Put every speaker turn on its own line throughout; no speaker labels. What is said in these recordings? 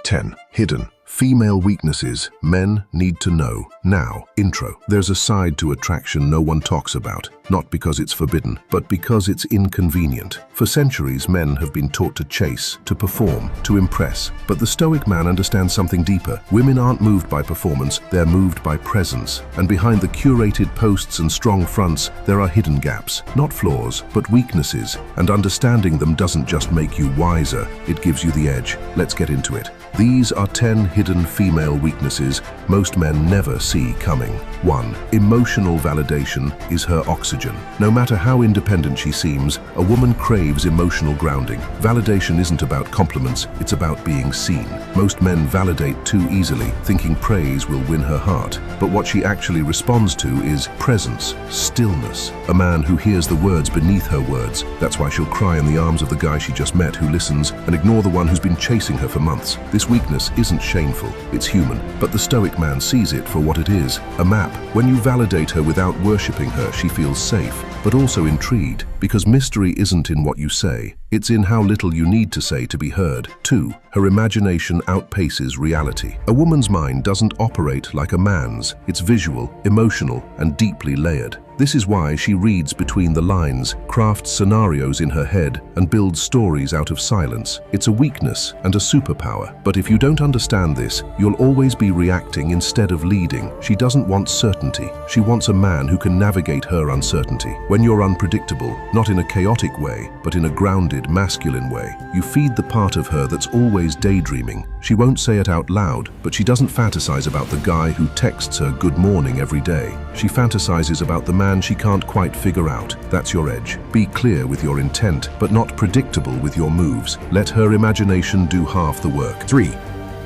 10. Hidden female weaknesses men need to know. Now, intro. There's a side to attraction no one talks about, not because it's forbidden, but because it's inconvenient. For centuries, men have been taught to chase, to perform, to impress. But the Stoic man understands something deeper. Women aren't moved by performance, they're moved by presence. And behind the curated posts and strong fronts, there are hidden gaps. Not flaws, but weaknesses. And understanding them doesn't just make you wiser, it gives you the edge. Let's get into it. These are 10 hidden female weaknesses most men never see coming. 1. Emotional validation is her oxygen. No matter how independent she seems, a woman craves emotional grounding. Validation isn't about compliments, it's about being seen. Most men validate too easily, thinking praise will win her heart. But what she actually responds to is presence, stillness. A man who hears the words beneath her words. That's why she'll cry in the arms of the guy she just met who listens, and ignore the one who's been chasing her for months. This weakness isn't shameful, it's human, but the Stoic man sees it for what it is, a map. When you validate her without worshipping her, she feels safe, but also intrigued, because mystery isn't in what you say, it's in how little you need to say to be heard. 2. Her imagination outpaces reality. A woman's mind doesn't operate like a man's. It's visual, emotional, and deeply layered. This is why she reads between the lines, crafts scenarios in her head, and builds stories out of silence. It's a weakness and a superpower. But if you don't understand this, you'll always be reacting instead of leading. She doesn't want certainty. She wants a man who can navigate her uncertainty. When you're unpredictable, not in a chaotic way, but in a grounded, masculine way, you feed the part of her that's always daydreaming. She won't say it out loud, but she doesn't fantasize about the guy who texts her good morning every day. She fantasizes about the man she can't quite figure out. That's your edge. Be clear with your intent, but not predictable with your moves. Let her imagination do half the work. 3.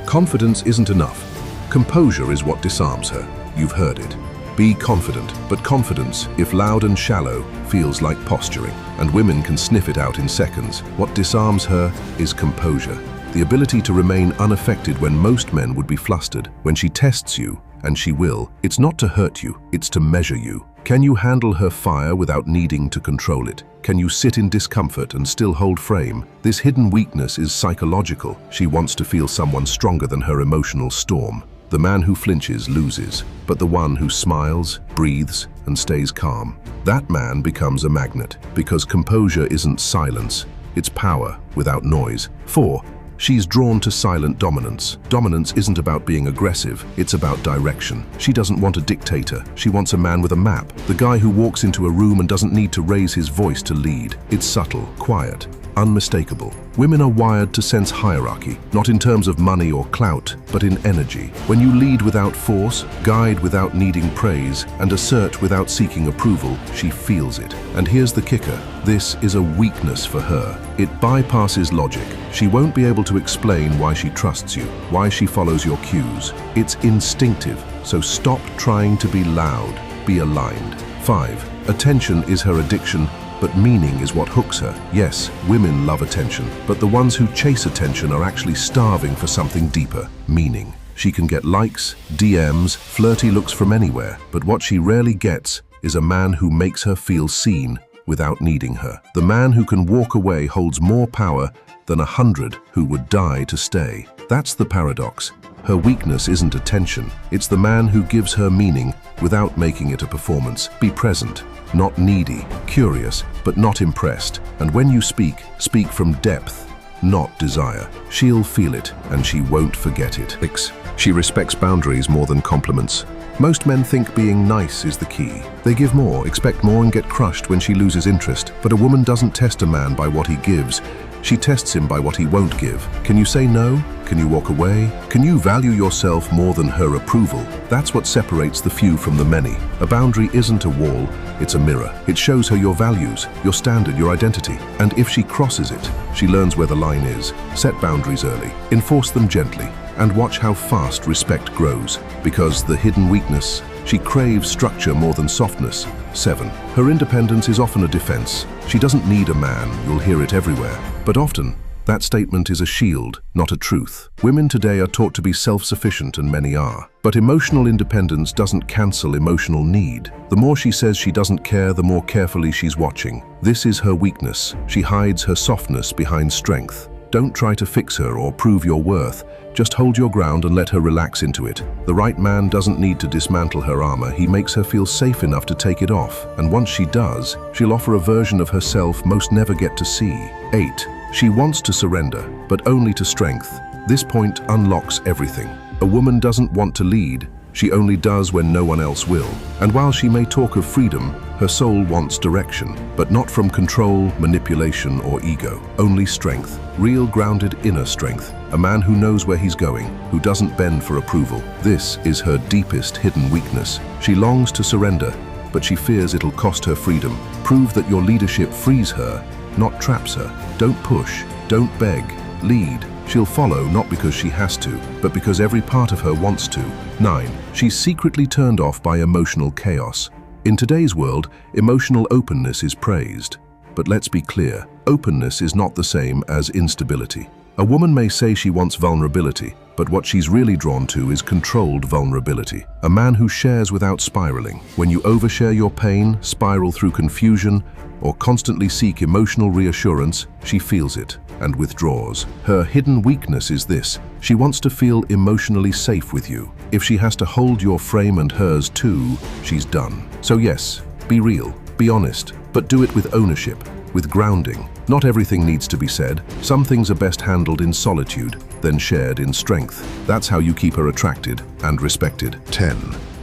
Confidence isn't enough. Composure is what disarms her. You've heard it. Be confident, but confidence, if loud and shallow, feels like posturing, and women can sniff it out in seconds. What disarms her is composure. The ability to remain unaffected when most men would be flustered. When she tests you, and she will, it's not to hurt you, it's to measure you. Can you handle her fire without needing to control it? Can you sit in discomfort and still hold frame? This hidden weakness is psychological. She wants to feel someone stronger than her emotional storm. The man who flinches loses, but the one who smiles, breathes, and stays calm, that man becomes a magnet, because composure isn't silence, it's power without noise. 4. She's drawn to silent dominance. Dominance isn't about being aggressive, it's about direction. She doesn't want a dictator, she wants a man with a map. The guy who walks into a room and doesn't need to raise his voice to lead. It's subtle, quiet, unmistakable. Women are wired to sense hierarchy, not in terms of money or clout, but in energy. When you lead without force, guide without needing praise, and assert without seeking approval, she feels it. And here's the kicker. This is a weakness for her. It bypasses logic. She won't be able to explain why she trusts you, why she follows your cues. It's instinctive, so stop trying to be loud, be aligned. 5. Attention is her addiction, but meaning is what hooks her. Yes, women love attention, but the ones who chase attention are actually starving for something deeper, meaning. She can get likes, DMs, flirty looks from anywhere, but what she rarely gets is a man who makes her feel seen without needing her. The man who can walk away holds more power than 100 who would die to stay. That's the paradox. Her weakness isn't attention, it's the man who gives her meaning without making it a performance. Be present, not needy, curious, but not impressed. And when you speak, speak from depth, not desire. She'll feel it, and she won't forget it. 6. She respects boundaries more than compliments. Most men think being nice is the key. They give more, expect more, and get crushed when she loses interest. But a woman doesn't test a man by what he gives. She tests him by what he won't give. Can you say no? Can you walk away? Can you value yourself more than her approval? That's what separates the few from the many. A boundary isn't a wall, it's a mirror. It shows her your values, your standard, your identity. And if she crosses it, she learns where the line is. Set boundaries early, enforce them gently, and watch how fast respect grows. Because the hidden weakness, she craves structure more than softness. 7. Her independence is often a defense. She doesn't need a man, you'll hear it everywhere. But often, that statement is a shield, not a truth. Women today are taught to be self-sufficient, and many are. But emotional independence doesn't cancel emotional need. The more she says she doesn't care, the more carefully she's watching. This is her weakness. She hides her softness behind strength. Don't try to fix her or prove your worth. Just hold your ground and let her relax into it. The right man doesn't need to dismantle her armor. He makes her feel safe enough to take it off. And once she does, she'll offer a version of herself most never get to see. 8. She wants to surrender, but only to strength. This point unlocks everything. A woman doesn't want to lead. She only does when no one else will. And while she may talk of freedom, her soul wants direction, but not from control, manipulation, or ego. Only strength. Real grounded inner strength. A man who knows where he's going, who doesn't bend for approval. This is her deepest hidden weakness. She longs to surrender, but she fears it'll cost her freedom. Prove that your leadership frees her, not traps her. Don't push, don't beg, lead. She'll follow not because she has to, but because every part of her wants to. 9. She's secretly turned off by emotional chaos. In today's world, emotional openness is praised. But let's be clear, openness is not the same as instability. A woman may say she wants vulnerability, but what she's really drawn to is controlled vulnerability. A man who shares without spiraling. When you overshare your pain, spiral through confusion, or constantly seek emotional reassurance, she feels it and withdraws. Her hidden weakness is this: she wants to feel emotionally safe with you. If she has to hold your frame and hers too, she's done. So yes, be real, be honest, but do it with ownership, with grounding. Not everything needs to be said. Some things are best handled in solitude, then shared in strength. That's how you keep her attracted and respected. 10.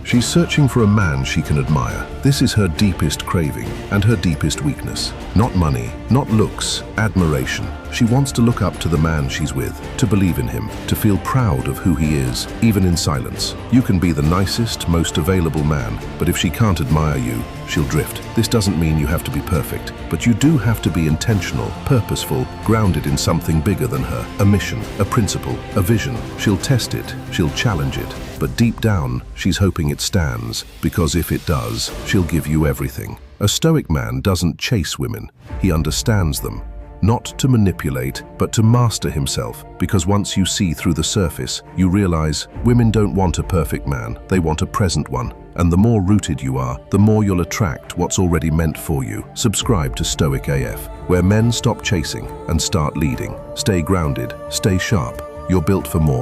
She's searching for a man she can admire. This is her deepest craving and her deepest weakness. Not money, not looks, admiration. She wants to look up to the man she's with, to believe in him, to feel proud of who he is, even in silence. You can be the nicest, most available man, but if she can't admire you, she'll drift. This doesn't mean you have to be perfect, but you do have to be intentional, purposeful, grounded in something bigger than her. A mission, a principle, a vision. She'll test it, she'll challenge it, but deep down, she's hoping it stands, because if it does, she'll give you everything. A Stoic man doesn't chase women, he understands them. Not to manipulate, but to master himself, because once you see through the surface, you realize women don't want a perfect man, they want a present one. And the more rooted you are, the more you'll attract what's already meant for you. Subscribe to Stoic AF, where men stop chasing and start leading. Stay grounded, stay sharp. You're built for more.